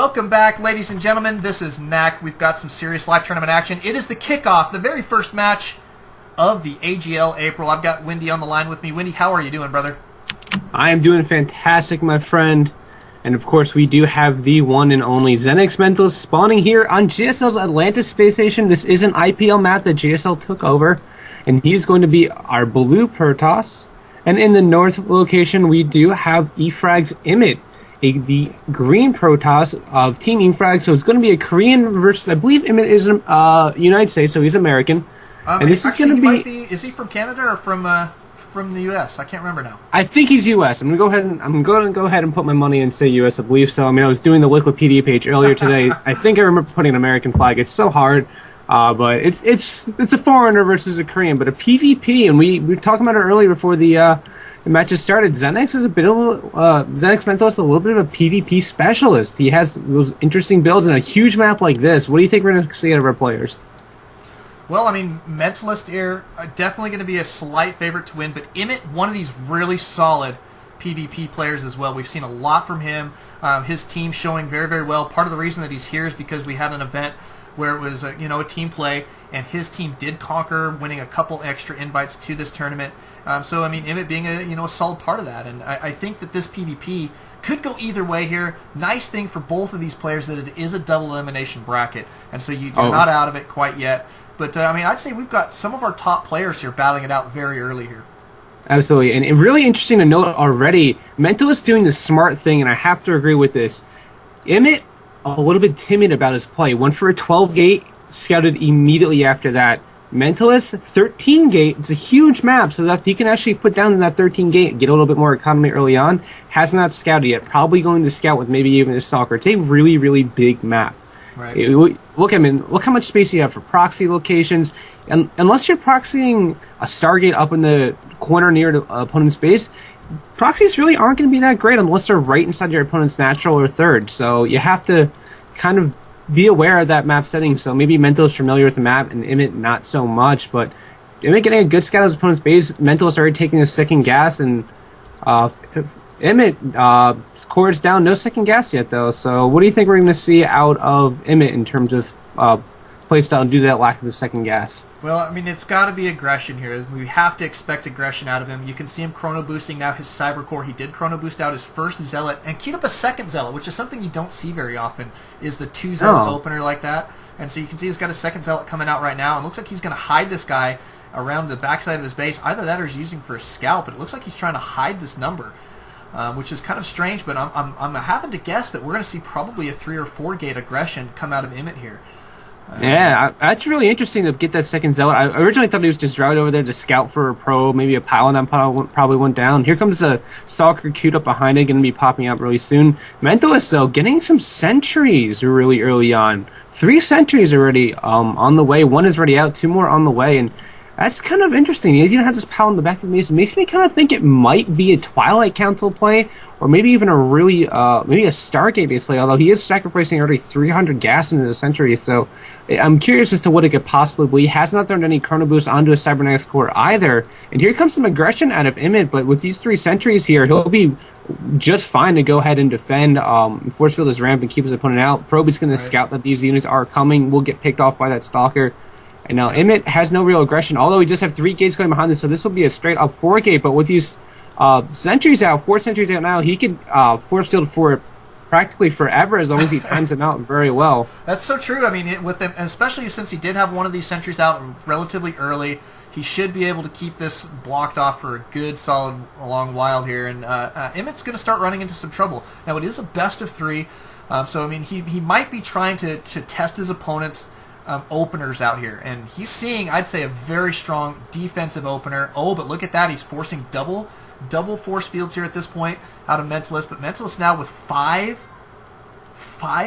Welcome back, ladies and gentlemen. This is Knack. We've got some serious live tournament action. It is the kickoff, the very first match of the AGL April. I've got Wendy on the line with me. Wendy, how are you doing, brother? I am doing fantastic, my friend. And of course, we do have the one and only ZeNEXmenta spawning here on GSL's Atlantis space station. This is an IPL map that GSL took over, and he's going to be our blue Protoss. And in the north location, we do have eFrag's Imyt, the green Protoss of Team eFrag. So it's going to be a Korean versus, I believe Imyt is United States, so he's American. And this is going to be. Is he from Canada or from the U.S.? I can't remember now. I think he's U.S. I'm going to go ahead and put my money and say U.S. I believe so. I mean, I was doing the Wikipedia page earlier today. I think I remember putting an American flag. It's so hard, but it's a foreigner versus a Korean, but a PvP, and we were talking about it earlier before the matches started. ZeNEX is a bit of ZeNEXmenta is a little bit of a PvP specialist. He has those interesting builds in a huge map like this. What do you think we're going to see out of our players? Well, I mean, Mentalist here, definitely going to be a slight favorite to win, but Imyt, one of these really solid PvP players as well. We've seen a lot from him. His team showing very, very well. Part of the reason that he's here is because we had an event where it was a team play, and his team did conquer, winning a couple extra invites to this tournament. So, I mean, Imyt being a solid part of that, and I think that this PvP could go either way here. Nice thing for both of these players that it is a double elimination bracket, and so you're not out of it quite yet. But, I mean, I'd say we've got some of our top players here battling it out very early here. Absolutely. And really interesting to note already, Mentalist doing the smart thing, and I have to agree with this. Imyt, a little bit timid about his play. Went for a 12-gate, scouted immediately after that. Mentalist, 13-gate. It's a huge map, so that he can actually put down in that 13-gate, get a little bit more economy early on. Has not scouted yet. Probably going to scout with maybe even a Stalker. It's a really, really big map. Right. Look how much space you have for proxy locations. And unless you're proxying a Stargate up in the corner near the opponent's base, proxies really aren't going to be that great unless they're right inside your opponent's natural or third. So you have to kind of be aware of that map setting. So maybe Mentalist familiar with the map and Imyt not so much. But Imyt getting a good scout of his opponent's base, Mentalist already taking his second gas, and Imyt, core's down, no second gas yet though. So what do you think we're going to see out of Imyt in terms of playstyle due to that lack of the second gas? Well, I mean, it's got to be aggression here. We have to expect aggression out of him. You can see him chrono boosting now his cyber core. He did chrono boost out his first zealot and queued up a second zealot, which is something you don't see very often, is the 2 zealot opener like that. And so you can see he's got a second zealot coming out right now, and looks like he's going to hide this guy around the backside of his base. Either that or he's using for a scout, but it looks like he's trying to hide this number, which is kind of strange. But I'm having to guess that we're going to see probably a 3 or 4 gate aggression come out of Imyt here. Yeah, that's really interesting to get that second zealot. I originally thought he was just routed over there to scout for a pro, maybe a pile, and that probably went down. Here comes a Stalker queued up behind it, going to be popping out really soon. Mentalist, though, getting some sentries really early on. 3 sentries already on the way. 1 is already out, 2 more on the way, and that's kind of interesting. You don't have this pile in the back of the base. It makes me kind of think it might be a Twilight Council play, or maybe even a really, maybe a Stargate-based play, although he is sacrificing already 300 gas into the Sentry, so I'm curious as to what it could possibly be. He has not thrown any Chrono Boost onto his Cybernetics core either, and here comes some aggression out of Imyt, but with these 3 Sentries here, he'll be just fine to go ahead and defend. Force Field his ramp and keep his opponent out. Proby's going to scout that these units are coming, will get picked off by that Stalker. And now Imyt has no real aggression, although he just have 3 gates going behind this, so this will be a straight-up 4 gate, but with these sentries out, 4 sentries out now, he could force field for practically forever as long as he times them out very well. That's so true. I mean, with him, and especially since he did have one of these sentries out relatively early, he should be able to keep this blocked off for a good, solid, long while here. And Imyt's going to start running into some trouble. Now, it is a best of 3, so I mean, he might be trying to test his opponent's openers out here, and he's seeing, I'd say, a very strong defensive opener. Oh, but look at that, he's forcing double force fields here at this point out of Mentalist, but Mentalist now with 5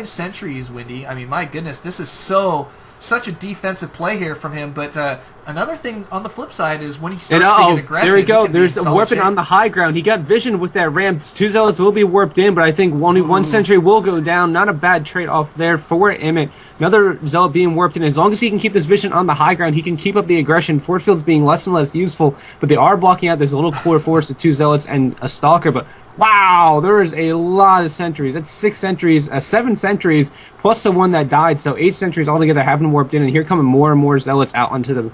sentries, Wendy. I mean, my goodness, this is such a defensive play here from him, but another thing on the flip side is when he starts to get aggressive. There we go. There's a warping on the high ground. He got vision with that ramp. 2 zealots will be warped in, but I think one sentry will go down. Not a bad trade-off there for Imyt. Another zealot being warped in. As long as he can keep this vision on the high ground, he can keep up the aggression. Force fields being less and less useful, but they are blocking out this little core force of 2 zealots and a Stalker. But Wow, there is a lot of sentries. That's 6 sentries, 7 sentries, plus the one that died. So 8 sentries altogether have been warped in, and here coming more and more zealots out into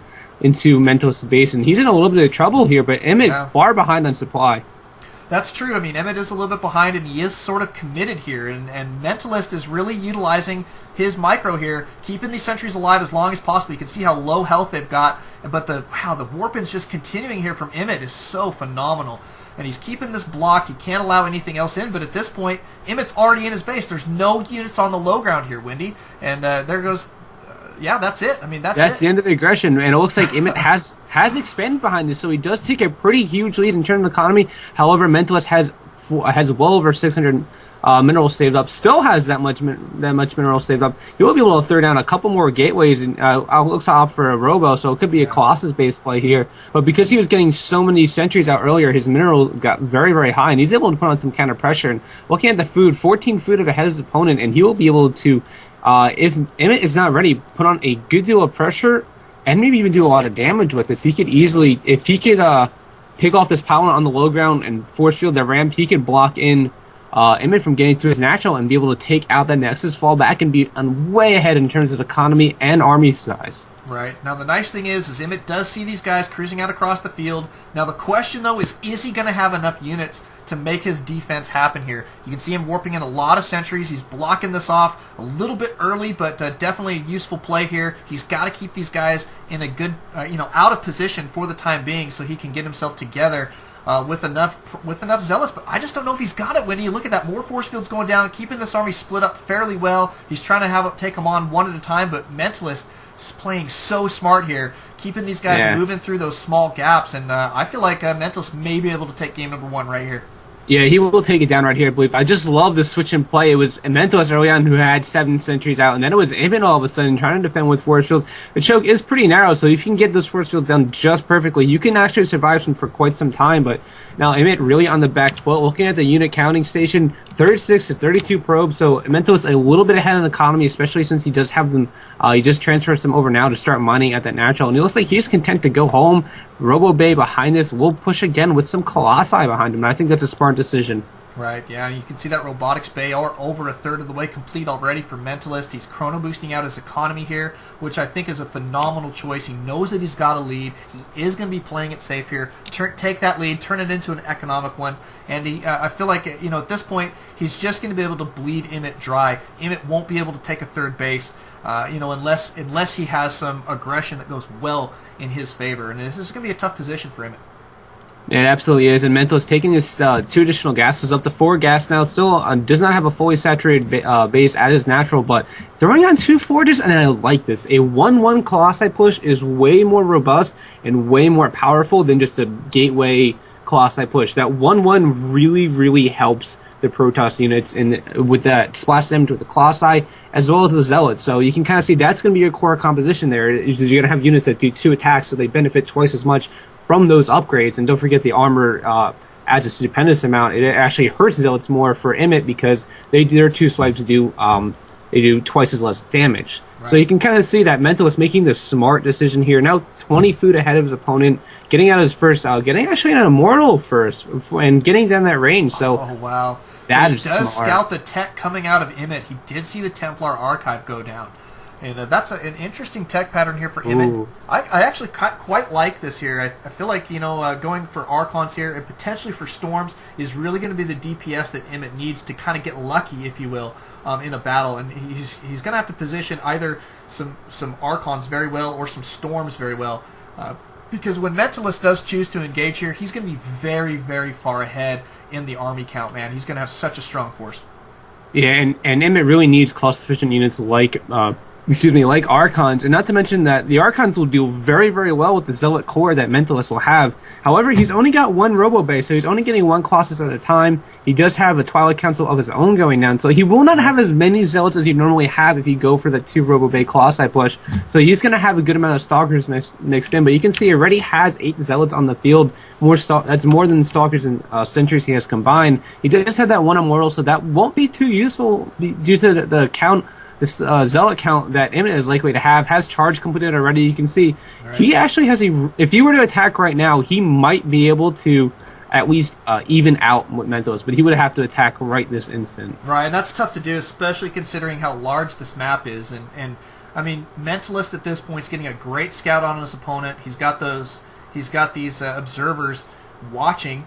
Mentalist's base, and he's in a little bit of trouble here. But Imyt far behind on supply. That's true. I mean, Imyt is a little bit behind, and he is sort of committed here. And Mentalist is really utilizing his micro here, keeping these sentries alive as long as possible. You can see how low health they've got, but the warping's just continuing here from Imyt is so phenomenal. And he's keeping this blocked. He can't allow anything else in, but at this point, Imyt's already in his base. There's no units on the low ground here, Wendy. And there goes... yeah, that's it. I mean, that's the end of the aggression, and it looks like Imyt has expanded behind this, so he does take a pretty huge lead in terms of economy. However, Mentalist has well over 600 minerals saved up, still has that much minerals saved up. He will be able to throw down a couple more gateways, and looks to opt for a robo, so it could be a Colossus base play here. But because he was getting so many sentries out earlier, his mineral got very, very high, and he's able to put on some counter pressure. And looking at the food, 14 food ahead of his opponent, and he will be able to. If Imyt is not ready, put on a good deal of pressure and maybe even do a lot of damage with this. He could easily, if he could pick off this power on the low ground and force field the ramp, he could block in Imyt from getting to his natural and be able to take out that Nexus, fall back, and be way ahead in terms of economy and army size. Right. Now, the nice thing is Imyt does see these guys cruising out across the field. Now, the question, though, is he going to have enough units to make his defense happen here? You can see him warping in a lot of sentries. He's blocking this off a little bit early, but definitely a useful play here. He's got to keep these guys in a good, out of position for the time being so he can get himself together with enough zealots. But I just don't know if he's got it, Winnie. Look at that. More force fields going down, keeping this army split up fairly well. He's trying to take them on one at a time, but Mentalist is playing so smart here, keeping these guys moving through those small gaps, and I feel like Mentalist may be able to take game number 1 right here. Yeah, he will take it down right here, I believe. I just love the switch in play. It was Mentalist early on who had 7 sentries out, and then it was Imyt all of a sudden trying to defend with force fields. The choke is pretty narrow, so if you can get those force fields down just perfectly, you can actually survive them for quite some time. But now Imyt really on the back foot. Looking at the unit counting station, 36 to 32 probes, so Mentalist a little bit ahead of the economy, especially since he does have them. He just transfers them over now to start mining at that natural, and it looks like he's content to go home. Robo Bay behind this will push again with some Colossi behind him, and I think that's a smart decision. Right, yeah, you can see that Robotics Bay over a third of the way complete already for Mentalist. He's chrono boosting out his economy here, which I think is a phenomenal choice. He knows that he's got a lead. He is going to be playing it safe here. Take that lead, turn it into an economic one, and I feel like at this point he's just going to be able to bleed Imyt dry. Imyt won't be able to take a third base, unless he has some aggression that goes well in his favor, and this is going to be a tough position for Imyt. It absolutely is, and Mentalist taking his 2 additional gases up to 4 gas now. Still does not have a fully saturated base at his natural, but throwing on 2 forges, and I like this. A 1-1 Colossi push is way more robust and way more powerful than just a gateway Colossi push. That 1-1 really, really helps the Protoss units with that splash damage with the Colossi, as well as the Zealots. So you can kind of see that's going to be your core composition there. You're going to have units that do 2 attacks, so they benefit twice as much from those upgrades. And don't forget the armor adds a stupendous amount. It actually hurts Zealots more for Imyt because their 2 swipes do twice as less damage. Right. So you can kind of see that Mentalist making the smart decision here. Now 20 food ahead of his opponent, getting out his first, getting actually an Immortal first, and getting down that range. So oh wow, that he is does smart. Scout the tech coming out of Imyt. He did see the Templar Archive go down. And that's an interesting tech pattern here for Imyt. I actually quite like this here. I feel like going for Archons here and potentially for Storms is really going to be the DPS that Imyt needs to kind of get lucky, if you will, in a battle. And he's going to have to position either some Archons very well or some Storms very well. Because when Mentalist does choose to engage here, he's going to be very, very far ahead in the army count, man. He's going to have such a strong force. Yeah, and Imyt really needs cost-efficient units like Archons, and not to mention that the Archons will do very, very well with the Zealot core that Mentalist will have. However, he's only got 1 Robo Base, so he's only getting 1 Colossus at a time. He does have a Twilight Council of his own going down, so he will not have as many Zealots as you normally have if you go for the 2 Robo Bay Colossi push. So he's going to have a good amount of Stalkers mixed in, but you can see he already has 8 Zealots on the field. That's more than Stalkers and Sentries he has combined. He does have that 1 Immortal, so that won't be too useful due to the count. This Zealot count that Imyt is likely to has charge completed already. You can see he actually has if you were to attack right now, he might be able to at least even out with Mentalist, but he would have to attack right this instant. Right, and that's tough to do, especially considering how large this map is. And I mean, Mentalist at this point is getting a great scout on his opponent. He's got these observers watching,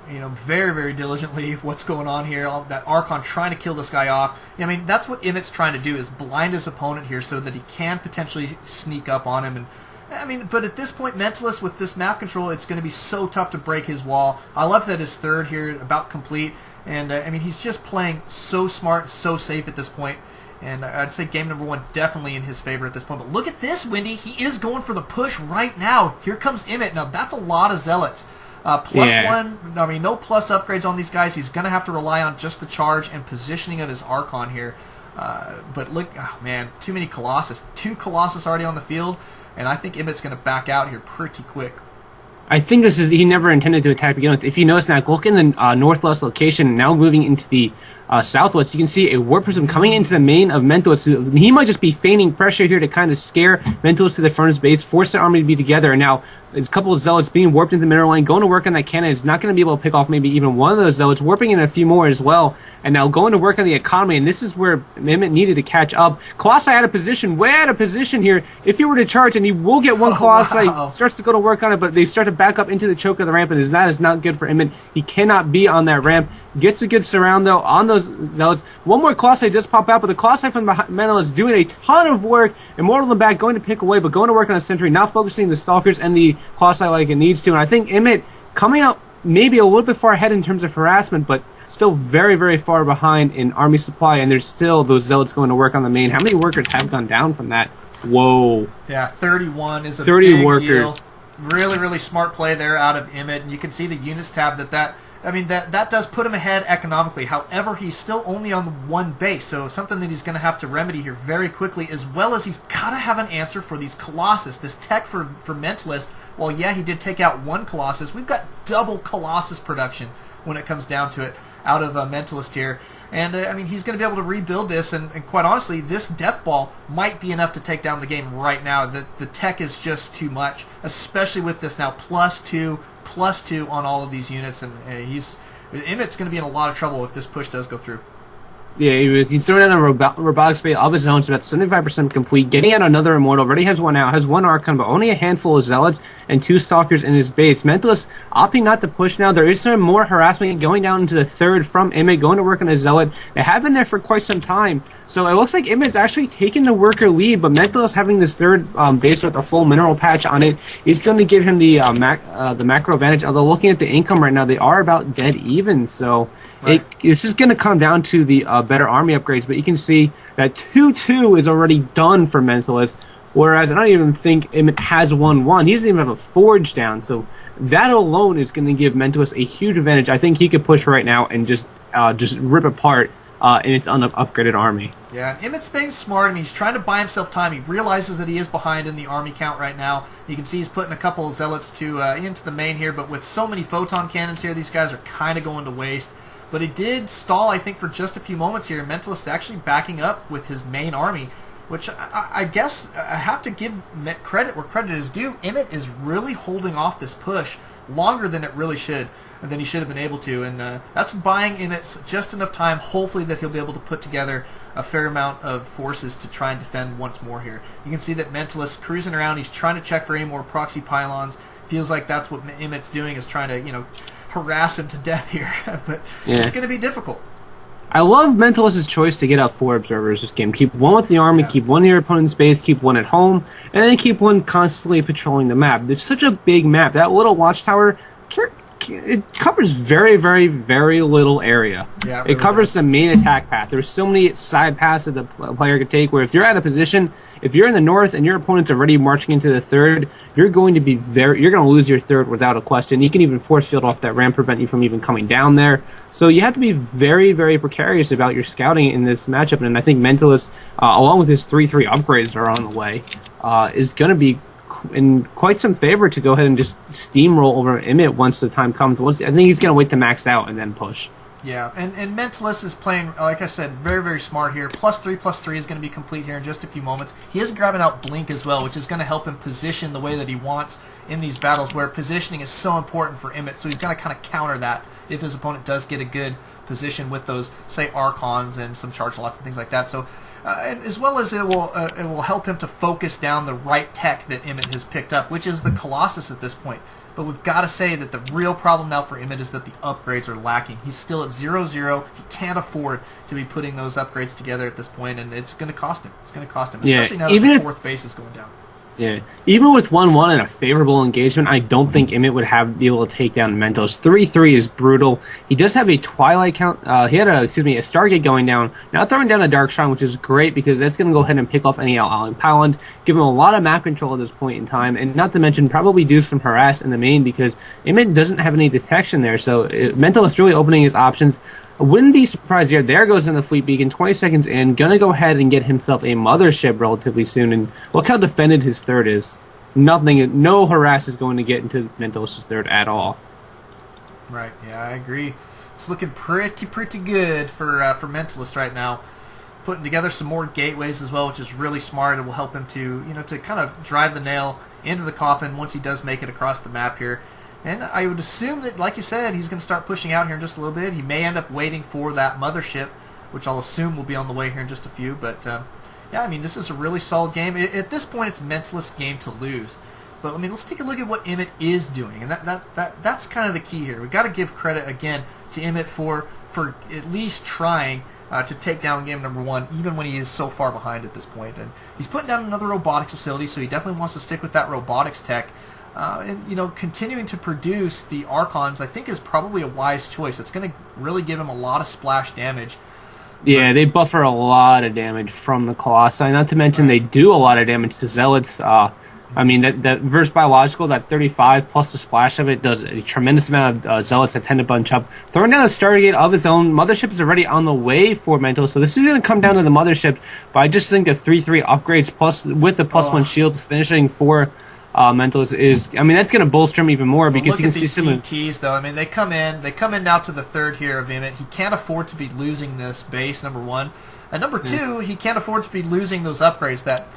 very, very diligently what's going on here. That Archon trying to kill this guy off. I mean, that's what Imyt's trying to do, is blind his opponent here so that he can potentially sneak up on him. And I mean, but at this point, Mentalist with this map control, it's going to be so tough to break his wall. I love that his third here about complete, and I mean, he's just playing so smart, so safe at this point. And I'd say game number 1 definitely in his favor at this point. But look at this, Wendy. He is going for the push right now. Here comes Imyt. Now, that's a lot of Zealots. +1, I mean, no plus upgrades on these guys. He's going to have to rely on just the charge and positioning of his Archon here. But look, oh man, too many Colossus. 2 Colossus already on the field, and I think Imyt's going to back out here pretty quick. I think he never intended to attack to begin with. If you notice now, look in the northwest location, now moving into the southwest, you can see a Warp Prism coming into the main of Mentalist. He might just be feigning pressure here to kind of scare Mentalist to the Furnace base, force the army to be together. And now, there's a couple of Zealots being warped into the mineral line, going to work on that cannon. It's not going to be able to pick off maybe even one of those Zealots, warping in a few more as well. And now going to work on the economy, and this is where Imyt needed to catch up. Colossi out of position, way out of position here. If he were to charge, and he will get one Colossi, starts to go to work on it, but they start to back up into the choke of the ramp, and that is not good for Imyt. He cannot be on that ramp. Gets a good surround, though, on those Zealots. One more Colossi just pop out, but the Colossi from the Mentalist doing a ton of work. Immortal in the back, going to pick away, but going to work on a sentry, not focusing the Stalkers and the Colossi like it needs to. And I think Imyt coming out maybe a little bit far ahead in terms of harassment, but still very, very far behind in army supply, and there's still those Zealots going to work on the main. How many workers have gone down from that? Whoa. Yeah, 31 is a 30 big workers. deal. Really, really smart play there out of Imyt, and you can see the units tab that does put him ahead economically. However, he's still only on 1 base, so something that he's going to have to remedy here very quickly, as well as he's got to have an answer for these Colossus, this tech for Mentalist. Well, yeah, he did take out 1 Colossus. We've got double Colossus production when it comes down to it out of Mentalist here. And, I mean, he's going to be able to rebuild this, and quite honestly, this Death Ball might be enough to take down the game right now. The tech is just too much, especially with this now +2 on all of these units, and Imyt's going to be in a lot of trouble if this push does go through. Yeah, he's throwing out a robotic space of his own, so about 75% complete. Getting out another Immortal, already has 1 out, has 1 Archon, but only a handful of Zealots and 2 Stalkers in his base. Mentalist opting not to push now. There is some more harassment going down into the 3rd from Imyt, going to work on a Zealot. They have been there for quite some time, so it looks like Imyt's actually taking the worker lead, but Mentalist having this 3rd base with a full mineral patch on it is going to give him the macro advantage, although looking at the income right now, they are about dead even, so... Right. It's just going to come down to the better army upgrades, but you can see that 2-2 is already done for Mentalist, whereas I don't even think Imyt has 1-1. He doesn't even have a Forge down, so that alone is going to give Mentalist a huge advantage. I think he could push right now and just rip apart in its upgraded army. Yeah, Imyt's being smart. I mean, he's trying to buy himself time. He realizes that he is behind in the army count right now. You can see he's putting a couple of Zealots into the main here, but with so many Photon Cannons here, these guys are kind of going to waste. But it did stall, I think, for just a few moments here. Mentalist actually backing up with his main army, which I guess I have to give credit where credit is due. Imyt is really holding off this push longer than it really should, than he should have been able to. And that's buying Imyt just enough time, hopefully, that he'll be able to put together a fair amount of forces to try and defend once more here. You can see that Mentalist cruising around. He's trying to check for any more proxy pylons. Feels like that's what Imyt's doing, is trying to, harass him to death here, but it's going to be difficult. I love Mentalist's choice to get out 4 observers this game. Keep 1 with the army, keep 1 in your opponent's base, keep 1 at home, and then keep 1 constantly patrolling the map. There's such a big map. That little watchtower, it covers very, very, very little area. Yeah, it covers the main attack path. There's so many side paths that the player could take, where if you're out of position, if you're in the north and your opponent's already marching into the 3rd, you're going to lose your 3rd without a question. You can even force field off that ramp, prevent you from even coming down there. So you have to be very, very precarious about your scouting in this matchup, and I think Mentalist, along with his 3/3 upgrades that are on the way, is going to be in quite some favor to go ahead and just steamroll over Imyt once the time comes. I think he's going to wait to max out and then push. Yeah, and Mentalist is playing, like I said, very, very smart here. +3/+3 is going to be complete here in just a few moments. He is grabbing out Blink as well, which is going to help him position the way that he wants in these battles, where positioning is so important for Imyt, so he's going to kind of counter that if his opponent does get a good position with those, say, Archons and some charge lots and things like that. So, and as well as it will help him to focus down the right tech that Imyt has picked up, which is the Colossus at this point. But we've got to say that the real problem now for Imyt is that the upgrades are lacking. He's still at 0-0. He can't afford to be putting those upgrades together at this point, and it's going to cost him. It's going to cost him, especially now that the fourth base is going down. Yeah, even with 1-1 and a favorable engagement, I don't think Imyt would be able to take down Mentalist. 3-3 is brutal. He does have a Twilight count. He had a Stargate going down. Now throwing down a Dark Shrine, which is great because that's going to go ahead and pick off any Paladin, give him a lot of map control at this point in time, and not to mention probably do some harass in the main because Imyt doesn't have any detection there. So Mentalist really opening his options. I wouldn't be surprised here. There goes in the Fleet Beacon, 20 seconds in. Gonna go ahead and get himself a Mothership relatively soon. And look how defended his third is. No harass is going to get into Mentalist's third at all. Right, yeah, I agree. It's looking pretty good for Mentalist right now. Putting together some more gateways as well, which is really smart. It will help him to, to kind of drive the nail into the coffin once he does make it across the map here. And I would assume that, like you said, he's going to start pushing out here in just a little bit. He may end up waiting for that Mothership, which I'll assume will be on the way here in just a few. But, yeah, I mean, this is a really solid game. At this point, it's Mentalist's game to lose. But, I mean, let's take a look at what Imyt is doing. And that's kind of the key here. We've got to give credit, again, to Imyt for at least trying to take down game number 1, even when he is so far behind at this point. And he's putting down another robotics facility, so he definitely wants to stick with that robotics tech. And continuing to produce the Archons, I think, is probably a wise choice. It's going to really give him a lot of splash damage. Yeah, they buffer a lot of damage from the Colossi. Not to mention they do a lot of damage to Zealots. I mean, that verse biological, that 35 plus the splash of it does a tremendous amount of Zealots that tend to bunch up. Throwing down a Stargate of his own, Mothership is already on the way for Mentalist, so this is going to come down to the Mothership. But I just think the 3-3 upgrades plus with the +1 shields finishing for Mentalist is, I mean, that's going to bolster him even more because you can see some DTs though. I mean, they come in now to the third here of Imyt. He can't afford to be losing this base, number 1, and number 2, he can't afford to be losing those upgrades. That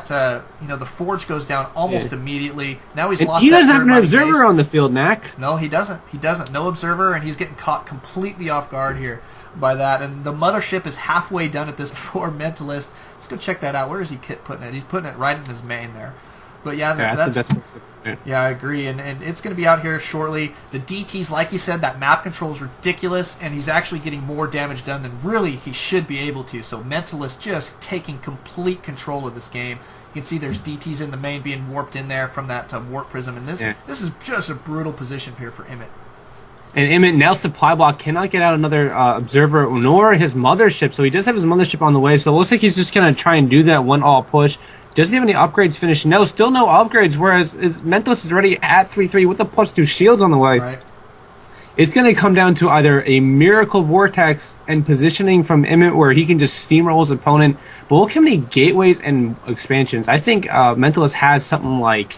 the forge goes down almost immediately. Now he's lost. He doesn't have an observer on the field, Knack. No, he doesn't. He doesn't. No observer, and he's getting caught completely off guard here by that. And the Mothership is halfway done at this for Mentalist. Let's go check that out. Where is he putting it? He's putting it right in his main there. But yeah, that's the best place. Yeah, I agree, and it's going to be out here shortly. The DTs, like you said, that map control is ridiculous, and he's actually getting more damage done than really he should be able to. So Mentalist just taking complete control of this game. You can see there's DTs in the main being warped in there from that warp prism, and this is just a brutal position here for Imyt. And Imyt now supply block cannot get out another observer nor his Mothership, so he does have his Mothership on the way. So it looks like he's just going to try and do that one-all push. Doesn't have any upgrades finished. No, still no upgrades, whereas his Mentalist is already at 3-3 with the +2 shields on the way. Right. It's going to come down to either a Miracle Vortex and positioning from Imyt where he can just steamroll his opponent. But look how many gateways and expansions. I think Mentalist has something like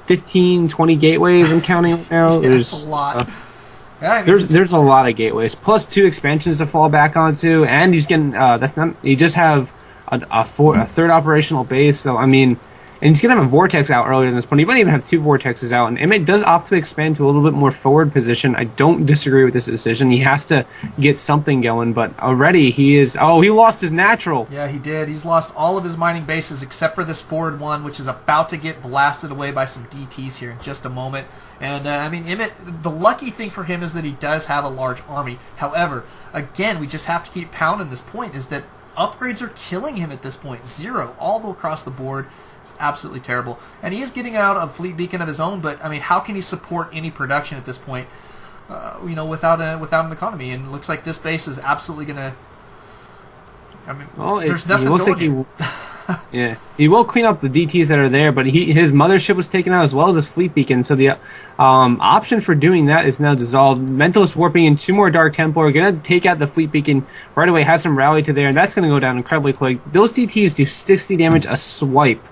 15, 20 gateways I'm counting right now. Yeah, there's a lot. There's a lot of gateways. +2 expansions to fall back onto, and he's getting he just have a third operational base, so I mean, and he's gonna have a vortex out earlier than this point. He might even have 2 vortexes out, and Imyt does opt to expand to a little bit more forward position. I don't disagree with this decision. He has to get something going, but already he is. Oh, he lost his natural. Yeah, he did. He's lost all of his mining bases except for this forward one, which is about to get blasted away by some DTs here in just a moment. And I mean, Imyt, the lucky thing for him is that he does have a large army. However, again, we just have to keep pounding this point, is that upgrades are killing him at this point. 0 all across the board. It's absolutely terrible. And he is getting out a Fleet Beacon of his own, but I mean, how can he support any production at this point? Without an economy. And it looks like this base is absolutely going to. I mean, there's nothing going here. Yeah, he will clean up the DTs that are there, but his Mothership was taken out as well as his Fleet Beacon, so the option for doing that is now dissolved. Mentalist warping in 2 more Dark Templar, going to take out the Fleet Beacon right away, has some rally to there, and that's going to go down incredibly quick. Those DTs do 60 damage a swipe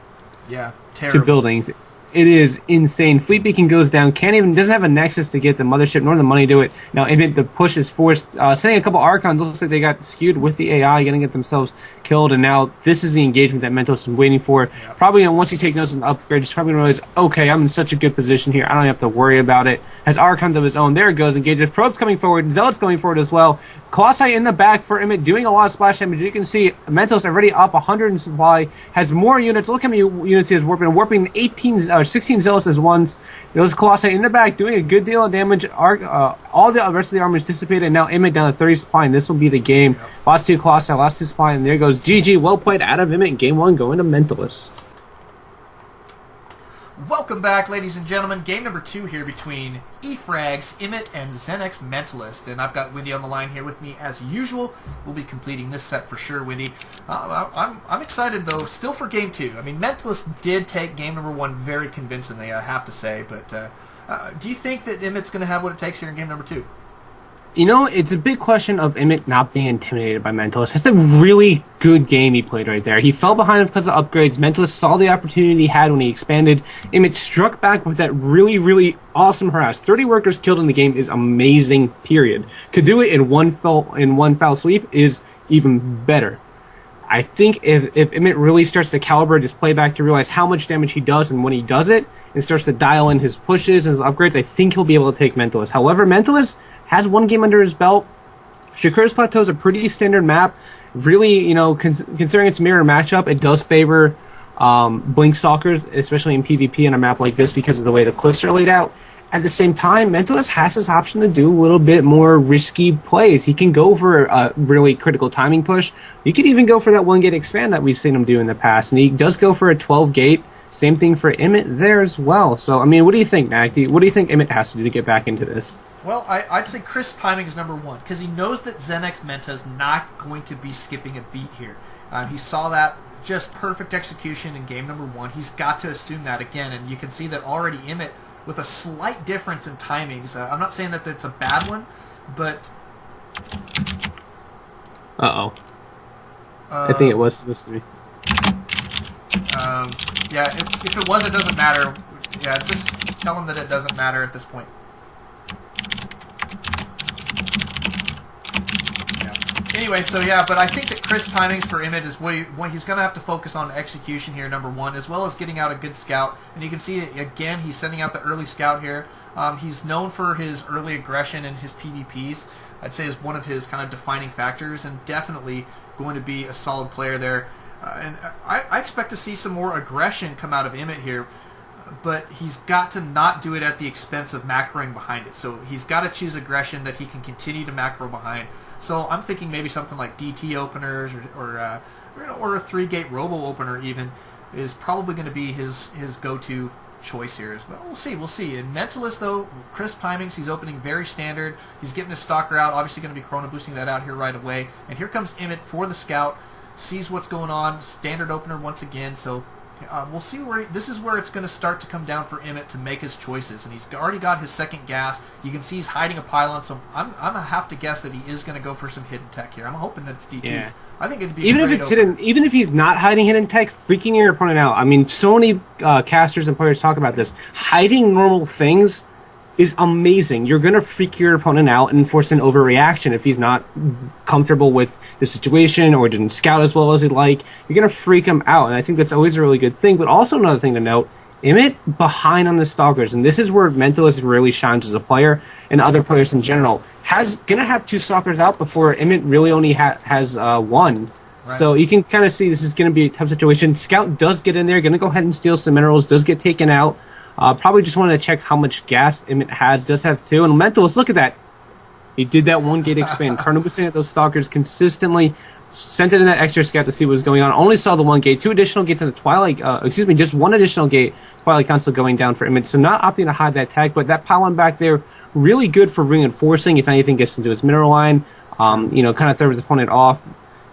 terrible. To buildings. It is insane. Fleet Beacon goes down. Doesn't have a Nexus to get the mothership nor the money to it. Now, Imyt, the push is forced. Sending a couple Archons. Looks like they got skewed with the AI, going to get themselves killed. And now this is the engagement that Mentalist is waiting for. Yep. Probably once he takes notes of the upgrade, he's probably going to realize, okay, I'm in such a good position here. I don't have to worry about it. Has Archons of his own. There it goes. Engages. Probes coming forward. Zealot's going forward as well. Colossi in the back for Imyt, doing a lot of splash damage. You can see Mentalist already up 100 in supply. Has more units. Look how many units he has warping. Warping 16 Zealots as ones. Those Colossi in the back doing a good deal of damage. All the rest of the armor is dissipated. And now Imyt down to 30 supply, and this will be the game. Yep. Last 2 Colossi, last 2 supply, and there goes GG. Well played out of Imyt. Game 1 going to Mentalist. Welcome back, ladies and gentlemen. Game number 2 here between eFrags, Imyt, and ZeNEXmenta. And I've got Wendy on the line here with me as usual. We'll be completing this set for sure, Wendy. I'm excited, though, still for game 2. I mean, Mentalist did take game number 1 very convincingly, I have to say. But do you think that Imyt's going to have what it takes here in game number 2? You know, it's a big question of Imyt not being intimidated by Mentalist. That's a really good game he played right there. He fell behind because of upgrades. Mentalist saw the opportunity he had when he expanded. Imyt struck back with that really, really awesome harass. 30 workers killed in the game is amazing, period. To do it in one foul sweep is even better. I think if Imyt really starts to calibrate his playback to realize how much damage he does and when he does it, and starts to dial in his pushes and his upgrades, I think he'll be able to take Mentalist. However, Mentalist has 1 game under his belt. Shakur's Plateau is a pretty standard map. Really, you know, considering its mirror matchup, it does favor Blink Stalkers, especially in PvP on a map like this because of the way the cliffs are laid out. At the same time, Mentalist has this option to do a little bit more risky plays. He can go for a really critical timing push. He could even go for that 1-gate expand that we've seen him do in the past. And he does go for a 12-gate. Same thing for Imyt there as well. So, I mean, what do you think, Nagty? What do you think Imyt has to do to get back into this? Well, I'd say crisp timing is number 1, because he knows that ZeNEXmenta is not going to be skipping a beat here. He saw that just perfect execution in game number 1. He's got to assume that again, and you can see that already Imyt, with a slight difference in timings. I'm not saying that it's a bad one, but... Uh-oh. I think it was supposed to be. Yeah, if it was, it doesn't matter. Yeah, just tell him that it doesn't matter at this point. Yeah. Anyway, so yeah, but I think that crisp timings for Imyt is what he's going to have to focus on execution here, number 1, as well as getting out a good scout. And you can see, again, he's sending out the early scout here. He's known for his early aggression and his PvPs. I'd say is one of his kind of defining factors, and definitely going to be a solid player there. And I expect to see some more aggression come out of Imyt here, but he's got to not do it at the expense of macroing behind it. So he's got to choose aggression that he can continue to macro behind. So I'm thinking maybe something like DT openers or a 3-gate robo opener even is probably going to be his go-to choice here as well. We'll see. In Mentalist, though, crisp timings, he's opening very standard. He's getting his stalker out, obviously going to be chrono boosting that out here right away. And here comes Imyt for the scout. Sees what's going on, standard opener once again, so we'll see where this is where it's going to start to come down for Imyt to make his choices, and he's already got his second gas. You can see he's hiding a pylon, so I'm going to have to guess that he is going to go for some hidden tech here. I'm hoping that it's DTs. Yeah. I think it'd be even if it's hidden, even if he's not hiding hidden tech, freaking your opponent out. I mean, so many casters and players talk about this. Hiding normal things is amazing. You're going to freak your opponent out and force an overreaction if he's not comfortable with the situation or didn't scout as well as he'd like. You're going to freak him out, and I think that's always a really good thing. But also another thing to note, Imyt behind on the Stalkers, and this is where Mentalist really shines as a player, and other players in general, going to have 2 Stalkers out before Imyt really only has 1. Right. So you can kind of see this is going to be a tough situation. Scout does get in there, going to go ahead and steal some minerals, does get taken out. Probably just wanted to check how much gas Imyt has. Does have 2. And Mentalist, look at that. He did that 1-gate expand. Chrono boosting at those Stalkers consistently. Sent it in that extra scout to see what was going on. Only saw the 1-gate. 2 additional gates in the Twilight. Just 1 additional gate. Twilight Council going down for Imyt. So not opting to hide that tag, but that pylon back there, really good for reinforcing if anything gets into his mineral line. Kind of throws the opponent off.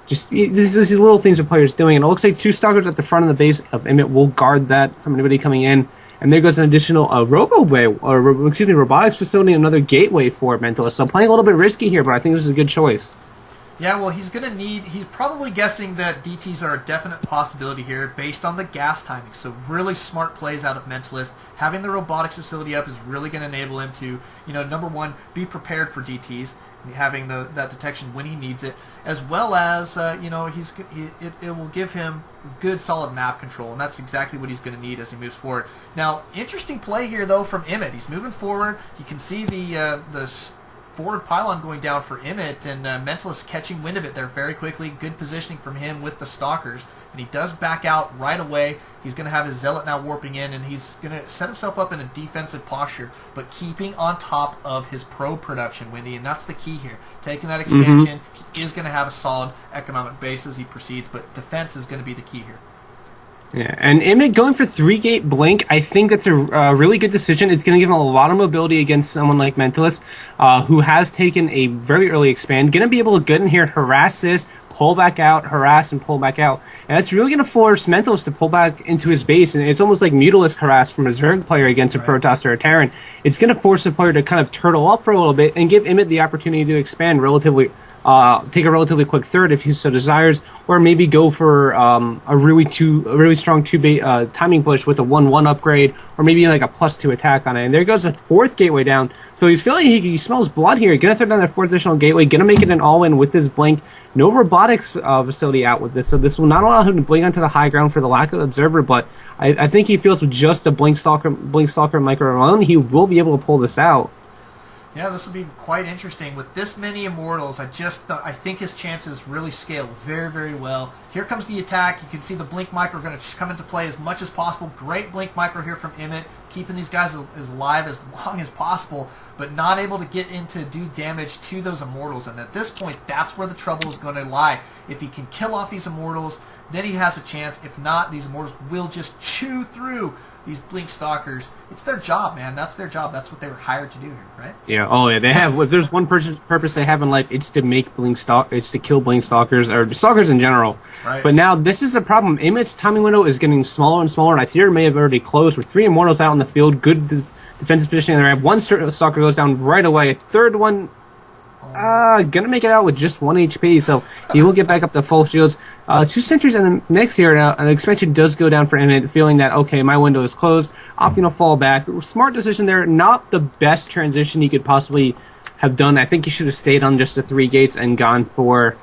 Just these little things that players doing. And it looks like 2 Stalkers at the front of the base of Imyt will guard that from anybody coming in. And there goes an additional robotics facility, another gateway for Mentalist. So playing a little bit risky here, but I think this is a good choice. Yeah, well, he's probably guessing that DTs are a definite possibility here based on the gas timing. So really smart plays out of Mentalist. Having the robotics facility up is really going to enable him to, number one, be prepared for DTs, having that detection when he needs it, as well as, it will give him good solid map control, and that's exactly what he's going to need as he moves forward. Now, interesting play here, though, from Imyt. He's moving forward. You can see the forward pylon going down for Imyt, and Mentalist catching wind of it there very quickly. Good positioning from him with the stalkers, and he does back out right away. He's going to have his Zealot now warping in, and he's going to set himself up in a defensive posture, but keeping on top of his pro production, Windy, and that's the key here. Taking that expansion, he is going to have a solid economic base as he proceeds, but defense is going to be the key here. Yeah, and Imyt going for 3-gate blink, I think that's a really good decision. It's going to give him a lot of mobility against someone like Mentalist, who has taken a very early expand. Going to be able to get in here, harass this, pull back out, harass, and pull back out. And that's really going to force Mentalist to pull back into his base, and it's almost like Mutalisk harass from a Zerg player against a Protoss or a Terran. It's going to force the player to kind of turtle up for a little bit and give Imyt the opportunity to expand relatively. Take a relatively quick third if he so desires, or maybe go for a really strong 2-bait timing push with a 1/1 upgrade, or maybe like a +2 attack on it. And there goes the 4th gateway down. So he's feeling he smells blood here. Gonna throw down that 4th additional gateway. Gonna make it an all-in with this blink. No robotics facility out with this, so this will not allow him to blink onto the high ground for the lack of observer. But I think he feels with just a blink stalker micro alone, he will be able to pull this out. Yeah, this will be quite interesting. With this many Immortals, I think his chances really scale very, very well. Here comes the attack. You can see the Blink Micro going to come into play as much as possible. Great Blink Micro here from Imyt, keeping these guys as alive as long as possible, but not able to get in to do damage to those Immortals. And at this point, that's where the trouble is going to lie. If he can kill off these Immortals, then he has a chance. If not, these Immortals will just chew through these Blink Stalkers. It's their job, man. That's their job. That's what they were hired to do here, right? Yeah. Oh, yeah. They have. If there's one purpose they have in life, it's to make It's to kill Blink Stalkers or Stalkers in general. Right. But now this is a problem. Imyt's timing window is getting smaller and smaller, and I think it may have already closed with 3 Immortals out on the field. Good defensive positioning on the ramp. 1 Stalker goes down right away. A 3rd one. Gonna make it out with just 1 HP, so he will get back up to full shields. 2 sentries in the mix here. Now, an expansion does go down for Imyt, feeling that, okay, my window is closed, opting to fall back. Smart decision there. Not the best transition he could possibly have done. I think he should have stayed on just the 3 gates and gone for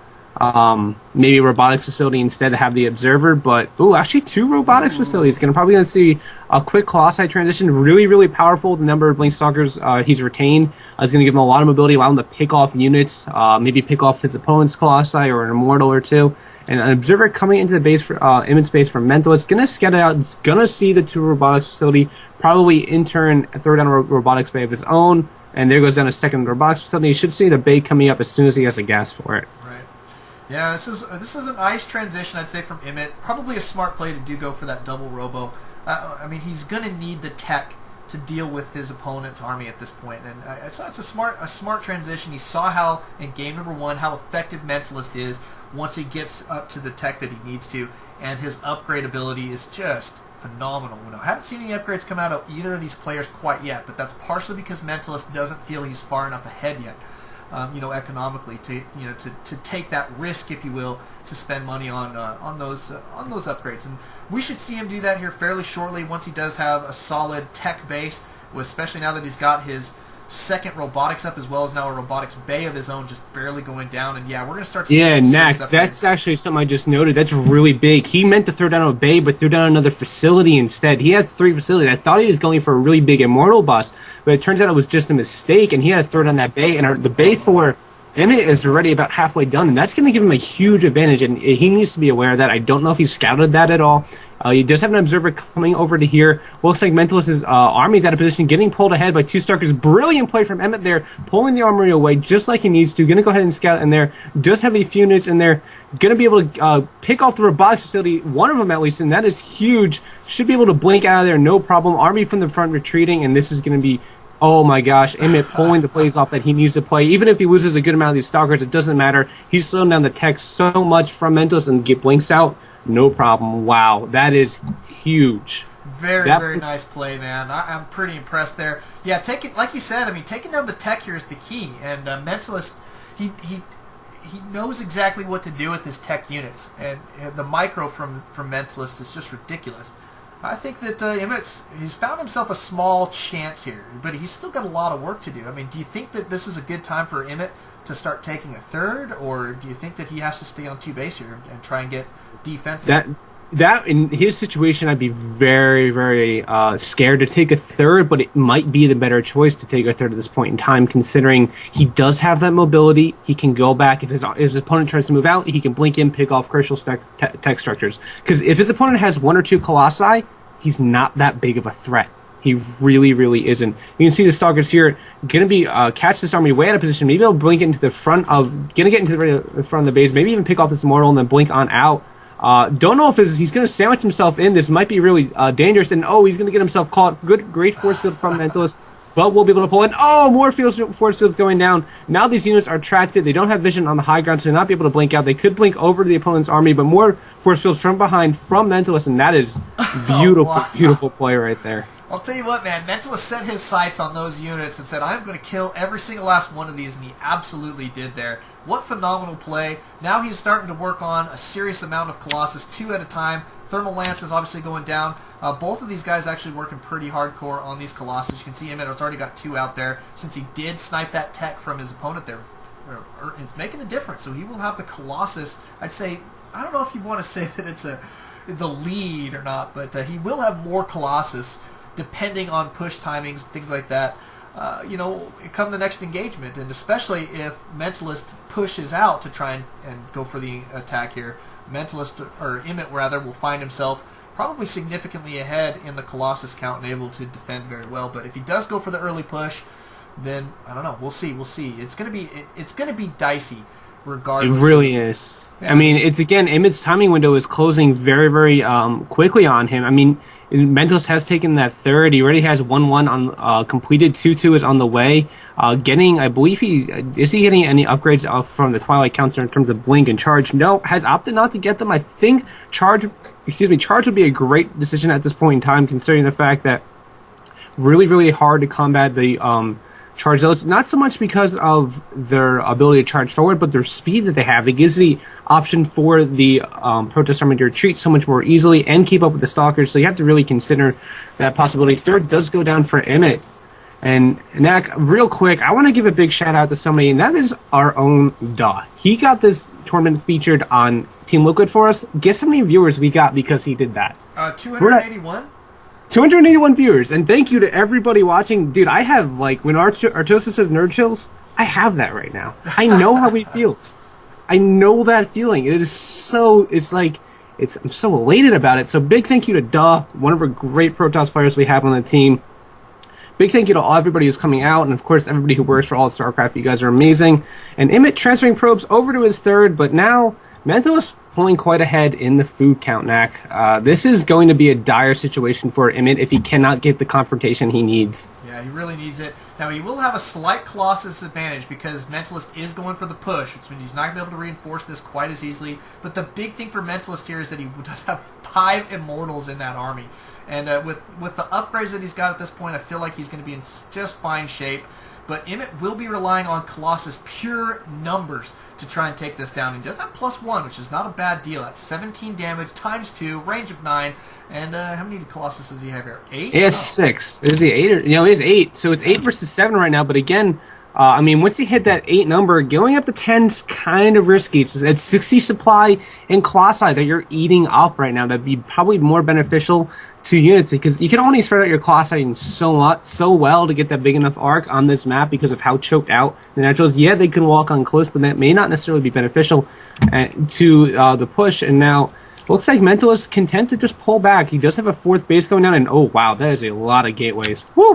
maybe a robotics facility instead to have the observer, but actually 2 robotics facilities. Probably gonna see a quick Colossi transition, really, really powerful. The number of Blink Stalkers he's retained is gonna give him a lot of mobility, allow him to pick off units, maybe pick off his opponent's Colossi or an Immortal or 2. And an observer coming into the base for Imyt's base from Mentalist, gonna scout it out. It's gonna see the 2 robotics facility, probably in turn throw down a robotics bay of his own, and there goes down a 2nd robotics facility. You should see the bay coming up as soon as he has a gas for it. Right. Yeah, this is a nice transition, I'd say, from Imyt. Probably a smart play to go for that double robo. I mean, he's going to need the tech to deal with his opponent's army at this point, and it's a smart transition. He saw how in game number 1 how effective Mentalist is once he gets up to the tech that he needs to, and his upgrade ability is just phenomenal. I haven't seen any upgrades come out of either of these players quite yet, but that's partially because Mentalist doesn't feel he's far enough ahead yet. Economically to take that risk, if you will, to spend money on those upgrades, and we should see him do that here fairly shortly once he does have a solid tech base, especially now that he's got his 2nd robotics up, as well as now a robotics bay of his own just barely going down. And yeah, we're going to start to see some Nack, that's actually something I just noted. That's really big. He meant to throw down a bay, but threw down another facility instead. He had 3 facilities. I thought he was going for a really big Immortal bust, but it turns out it was just a mistake, and he had to throw down that bay. And the bay for Imyt is already about halfway done, and that's going to give him a huge advantage, and he needs to be aware of that. I don't know if he's scouted that at all. He does have an observer coming over to here. Looks like Mentalist's army's out of position, getting pulled ahead by 2 Stalkers. Brilliant play from Imyt there, pulling the armory away just like he needs to. Going to go ahead and scout in there. Does have a few units in there. Going to be able to pick off the robotics facility, one of them at least, and that is huge. Should be able to blink out of there, no problem. Army from the front retreating, and this is going to be... Oh my gosh, Imyt pulling the plays off that he needs to play. Even if he loses a good amount of these Stalkers, it doesn't matter. He's slowing down the tech so much from Mentalist and get blinks out. No problem. Wow, that is huge. Very nice play, man. I'm pretty impressed there. Yeah, like you said, I mean, taking down the tech here is the key. And Mentalist, he he knows exactly what to do with his tech units, and the micro from Mentalist is just ridiculous. I think that he's found himself a small chance here, but he's still got a lot of work to do. I mean, do you think that this is a good time for Imyt to start taking a third, or do you think that he has to stay on 2 base here and try and get defensive? That in his situation, I'd be very, very scared to take a third, but it might be the better choice to take a third at this point in time, considering he does have that mobility. He can go back if his opponent tries to move out. He can blink in, pick off crucial tech structures. Because if his opponent has 1 or 2 Colossi, he's not that big of a threat. He really, really isn't. You can see the Stalkers here going to be catch this army way out of position. Maybe they'll blink into the front of, going to get into the front of the base. Maybe even pick off this Immortal and then blink on out. Don't know if he's going to sandwich himself in. This might be really dangerous, and he's going to get himself caught. Great force field from Mentalist, but we'll be able to pull in. Oh, more force fields going down. Now these units are tracked. They don't have vision on the high ground, so they'll not be able to blink out. They could blink over to the opponent's army, but more force fields from behind from Mentalist, and that is beautiful, beautiful play right there. I'll tell you what, man, Mentalist set his sights on those units and said, I'm going to kill every single last one of these, and he absolutely did there. What phenomenal play. Now he's starting to work on a serious amount of Colossus, 2 at a time. Thermal Lance is obviously going down. Both of these guys actually working pretty hardcore on these Colossus. You can see Imyt has already got 2 out there since he did snipe that tech from his opponent there. It's making a difference, so he will have the Colossus. I'd say, I don't know if you want to say that it's the lead or not, but he will have more Colossus depending on push timings, things like that. Come the next engagement, and especially if Mentalist pushes out to try and go for the attack here, Mentalist, or Imyt rather, will find himself probably significantly ahead in the Colossus count and able to defend very well. But if he does go for the early push, then I don't know. We'll see. It's gonna be dicey, regardless. It really is. Yeah. I mean, it's again, Imyt's timing window is closing very, very quickly on him. I mean, Mentalist has taken that third. He already has 1-1 on completed. 2-2 is on the way. Getting, I believe is he getting any upgrades from the Twilight Counselor in terms of blink and charge? No, has opted not to get them. I think charge would be a great decision at this point in time, considering the fact that really, really hard to combat the charge zealots, not so much because of their ability to charge forward, but their speed that they have. It gives the option for the Protest Army to retreat so much more easily and keep up with the Stalkers, so you have to really consider that possibility. Third does go down for Imyt. And Knack, real quick, I want to give a big shout out to somebody, and that is our own Daw. He got this tournament featured on Team Liquid for us. Guess how many viewers we got because he did that? 281? 281 viewers, and thank you to everybody watching. Dude, I have, like, when Artosis says nerd chills, I have that right now. I know how he feels. I know that feeling. It is so, I'm so elated about it. So big thank you to Duh, one of our great Protoss players we have on the team. Big thank you to everybody who's coming out, and of course everybody who works for All StarCraft. You guys are amazing. And Imyt transferring probes over to his third, but now Mentalist pulling quite ahead in the food count, Knack. This is going to be a dire situation for Imyt if he cannot get the confrontation he needs. Yeah, he really needs it. Now, he will have a slight Colossus advantage because Mentalist is going for the push, which means he's not going to be able to reinforce this quite as easily. But the big thing for Mentalist here is that he does have 5 Immortals in that army. And with the upgrades that he's got at this point, I feel like he's going to be in just fine shape. But Imyt will be relying on Colossus pure numbers to try and take this down. He does have +1, which is not a bad deal. That's 17 damage times 2, range of 9. And how many Colossus does he have here? 8? He has 6. Is he 8? He has 8. So it's 8 versus 7 right now. But again, I mean, once you hit that 8 number, going up to 10 is kind of risky. It's 60 supply in Colossi that you're eating up right now. That'd be probably more beneficial to units because you can only spread out your Colossi so well to get that big enough arc on this map because of how choked out the Naturals. Yeah, they can walk on close, but that may not necessarily be beneficial to the push. And now looks like Mentalist content to just pull back. He does have a 4th base going down, and oh wow, that is a lot of gateways. Woo!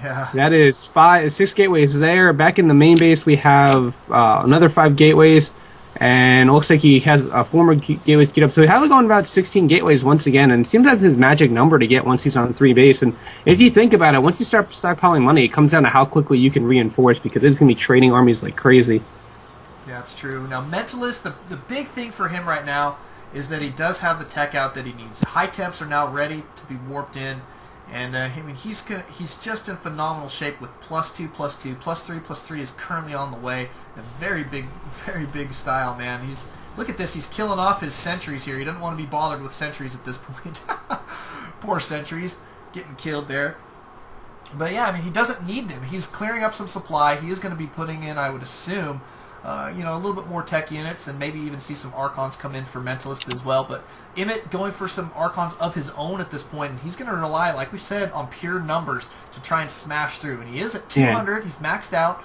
Yeah. That is 6 gateways there. Back in the main base, we have another 5 gateways, and it looks like he has 4 more gateways queued up. So he's probably going about 16 gateways once again, and it seems that's his magic number to get once he's on 3 base. And if you think about it, once you start stockpiling money, it comes down to how quickly you can reinforce because it's going to be trading armies like crazy. Yeah, that's true. Now, Mentalist, the big thing for him right now is that he does have the tech out that he needs. High temps are now ready to be warped in. And I mean, he's just in phenomenal shape with +2, +2, +3, +3 is currently on the way. A very big style, man. Look at this. He's killing off his sentries here. He doesn't want to be bothered with sentries at this point. Poor sentries getting killed there. But yeah, I mean, he doesn't need them. He's clearing up some supply. He is going to be putting in, I would assume, you know, a little bit more tech units, and maybe even see some Archons come in for Mentalist as well. But Imyt going for some Archons of his own at this point, and he's going to rely, like we said, on pure numbers to try and smash through. And he is at 200. Yeah. He's maxed out.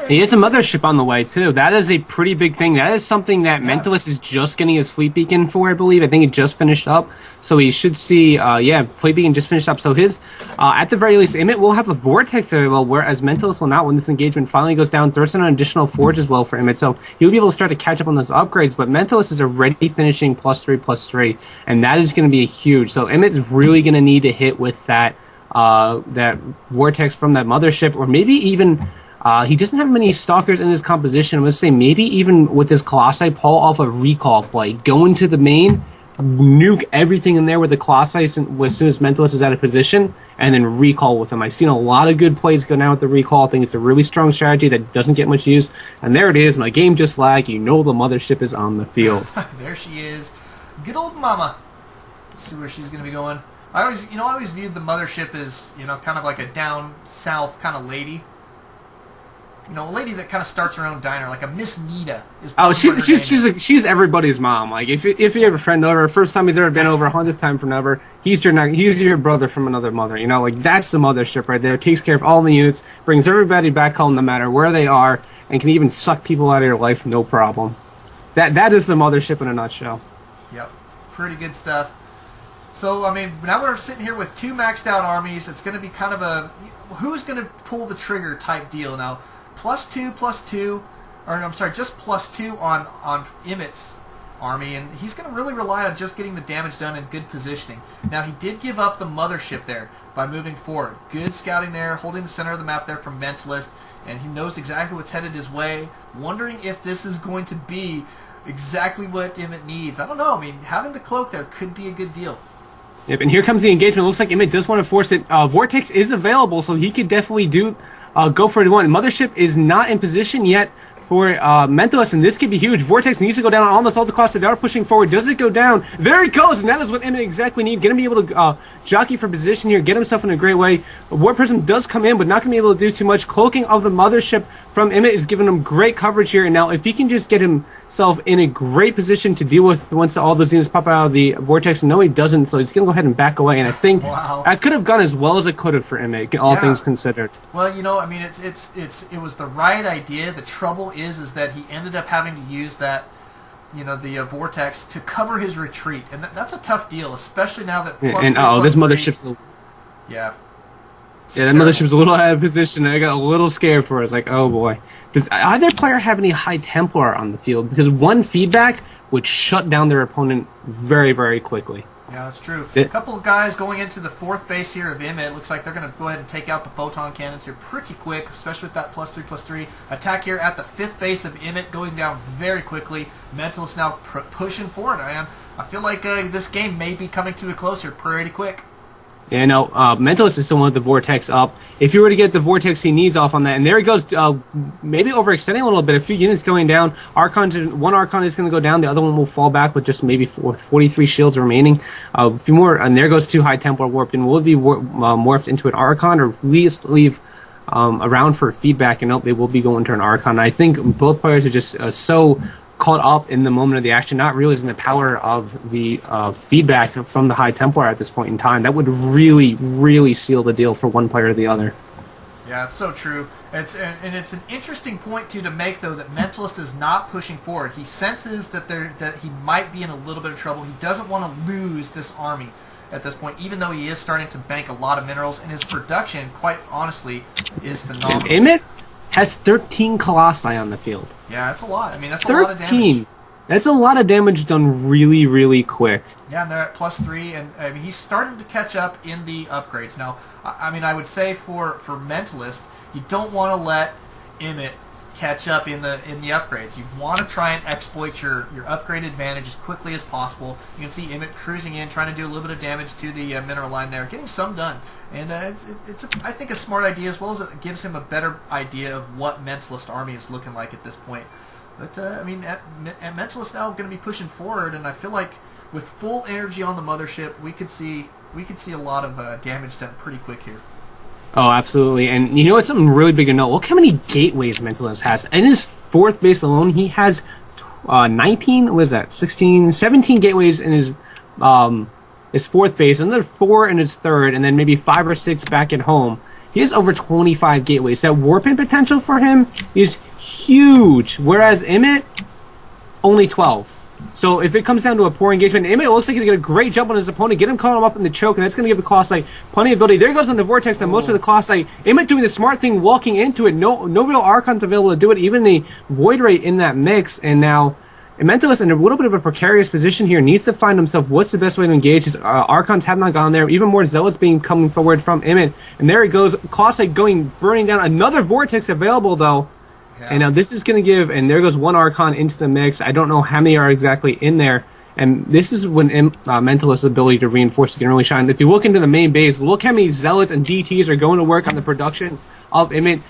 He has a mothership on the way, too. That is a pretty big thing. That is something that Mentalist is just getting his fleet beacon for, I believe. I think it just finished up. So he should see, fleet beacon just finished up. So his, at the very least, Imyt will have a Vortex very well, whereas Mentalist will not when this engagement finally goes down. Throws in an additional Forge as well for Imyt. So he'll be able to start to catch up on those upgrades. But Mentalist is already finishing +3, +3. And that is going to be huge. So Imyt's really going to need to hit with that, that Vortex from that mothership, or maybe even... he doesn't have many Stalkers in his composition. I'm going to say maybe even with his Colossi, pull off a recall play. Go into the main, nuke everything in there with the Colossi as soon as Mentalist is out of position, and then recall with him. I've seen a lot of good plays go down with the recall. I think it's a really strong strategy that doesn't get much use. And there it is. My game just lagged. You know the mothership is on the field. There she is. Good old mama. Let's see where she's going to be going. I always viewed the mothership as, you know, kind of like a down south kind of lady. You know, a lady that kind of starts her own diner, like a Miss Nita. She's everybody's mom. Like if you have a friend over, first time he's ever been over, 100th time from ever, he's your brother from another mother. You know, like that's the mothership right there. Takes care of all the units, brings everybody back home no matter where they are, and can even suck people out of your life no problem. That is the mothership in a nutshell. Yep, pretty good stuff. So I mean, now we're sitting here with 2 maxed out armies. It's going to be kind of a who's going to pull the trigger type deal now. +2, or I'm sorry, just +2 on Imyt's army, and he's going to really rely on just getting the damage done and good positioning. Now, he did give up the mothership there by moving forward. Good scouting there, holding the center of the map there from Mentalist, and he knows exactly what's headed his way, wondering if this is going to be exactly what Imyt needs. I don't know. I mean, having the cloak there could be a good deal. Yep, and here comes the engagement. It looks like Imyt does want to force it. Vortex is available, so he could definitely go for it. Mothership is not in position yet for Mentalist, and this could be huge. Vortex needs to go down on almost all the costs. They are pushing forward. Does it go down? There it goes, and that is what Imyt exactly needs. Going to be able to jockey for position here, get himself in a great way. War Prism does come in, but not going to be able to do too much. Cloaking of the Mothership from Imyt is giving him great coverage here, and now if he can just get himself in a great position to deal with once all those units pop out of the Vortex, no he doesn't, so he's going to go ahead and back away, and I think that could have gone as well as it could have for Imyt, all things considered. Well, you know, I mean, it was the right idea. The trouble is that he ended up having to use that, you know, the Vortex to cover his retreat, and that's a tough deal, especially now that this mothership's that mothership's a little out of position, and I got a little scared for it. It's like, oh boy. Does either player have any High Templar on the field? Because one feedback would shut down their opponent very, very quickly. Yeah, that's true. A couple of guys going into the 4th base here of Imyt. Looks like they're going to go ahead and take out the photon cannons here pretty quick, especially with that +3/+3 attack here at the 5th base of Imyt, going down very quickly. Mentalist now pushing forward, man. I feel like this game may be coming to a close here pretty quick. Yeah, no, Mentalist is still with the Vortex up. If you were to get the Vortex he needs off on that, and there he goes, maybe overextending a little bit, a few units going down. One Archon is going to go down, the other one will fall back with just maybe 43 shields remaining. A few more, and there goes 2 High Templar warped, and will it be morphed into an Archon, or leave around for feedback, and nope, they will be going to an Archon. I think both players are just so caught up in the moment of the action, not realizing the power of the feedback from the High Templar at this point in time. That would really, really seal the deal for one player or the other. Yeah, it's so true. It's an interesting point to make, though, that Mentalist is not pushing forward. He senses that he might be in a little bit of trouble. He doesn't want to lose this army at this point, even though he is starting to bank a lot of minerals, and his production, quite honestly, is phenomenal. Imyt has 13 Colossi on the field. Yeah, that's a lot. I mean, that's 13. A lot of damage. That's a lot of damage done really, really quick. Yeah, and they're at +3, and I mean, he's starting to catch up in the upgrades. Now, I mean, I would say for Mentalist, you don't want to let Imyt catch up in the upgrades. You want to try and exploit your upgrade advantage as quickly as possible. You can see Imyt cruising in, trying to do a little bit of damage to the mineral line there, getting some done. And it's I think a smart idea, as well as it gives him a better idea of what Mentalist army is looking like at this point. But I mean, at Mentalist now going to be pushing forward, and I feel like with full energy on the mothership, we could see a lot of damage done pretty quick here. Oh, absolutely. And you know what's something really big to note? Look how many gateways Mentalist has. In his fourth base alone, he has 19, what is that, 16, 17 gateways in his fourth base, another 4 in his third, and then maybe 5 or 6 back at home. He has over 25 gateways. That warping potential for him is huge, whereas Imyt, only 12. So if it comes down to a poor engagement, Imyt looks like he's going to get a great jump on his opponent, get him caught him up in the choke, and that's going to give the Colossi plenty of ability. There goes on the Vortex on most of the Colossi. Imyt doing the smart thing, walking into it. No real Archons available to do it, even the Void Ray in that mix. And now Mentalist in a little bit of a precarious position here, needs to find himself what's the best way to engage. His Archons have not gone there. Even more Zealots coming forward from Imyt. And there it goes. Colossi burning down. Another Vortex available, though. Yeah. And now this is going to give, and there goes one Archon into the mix. I don't know how many are exactly in there. And this is when Mentalist's ability to reinforce can really shine. If you look into the main base, look how many Zealots and DTs are going to work on the production of Imyt.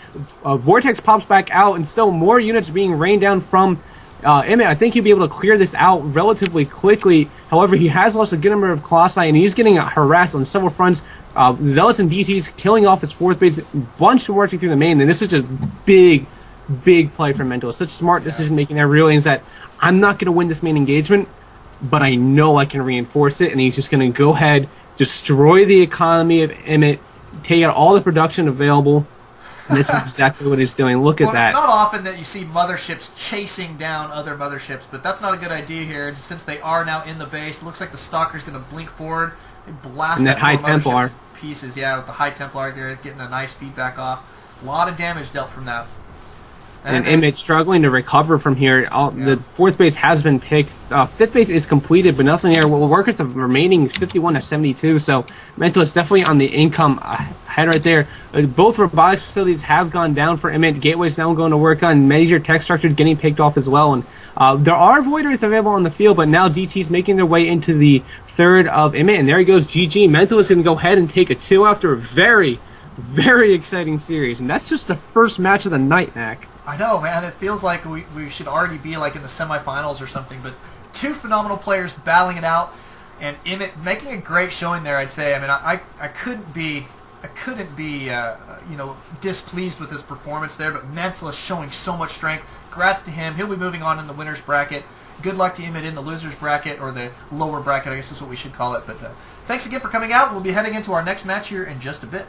Vortex pops back out, and still more units being rained down from Imyt. I think he'll be able to clear this out relatively quickly. However, he has lost a good number of Colossi, and he's getting harassed on several fronts. Zealots and DTs killing off his fourth base, bunch working through the main, and this is just big play from Mentalist. Such smart decision making there, realizing that I'm not going to win this main engagement, but I know I can reinforce it, and he's just going to go ahead, destroy the economy of Imyt, take out all the production available, and this is exactly what he's doing. Look at that. It's not often that you see motherships chasing down other motherships, but that's not a good idea here. Since they are now in the base, it looks like the Stalker's going to blink forward and blast that High Templar to pieces. Yeah, with the High Templar there, getting a nice feedback off. A lot of damage dealt from that. And Imyt's struggling to recover from here. The fourth base has been picked. Fifth base is completed, but nothing there. Well, workers have remaining 51 to 72, so Mentalist definitely on the income ahead right there. Both robotics facilities have gone down for Imyt. Gateway's now going to work on major tech structures getting picked off as well. And there are Void Rays available on the field, but now DT's making their way into the third of Imyt, and there he goes, GG. Mentalist going to go ahead and take a 2 after a very, very exciting series. And that's just the first match of the night, Mac. I know, man. It feels like we should already be like in the semifinals or something. But 2 phenomenal players battling it out, and Imyt making a great showing there. I'd say. I mean, I couldn't be displeased with his performance there. But Mentalist showing so much strength. Congrats to him. He'll be moving on in the winners bracket. Good luck to Imyt in the losers bracket, or the lower bracket, I guess is what we should call it. But thanks again for coming out. We'll be heading into our next match here in just a bit.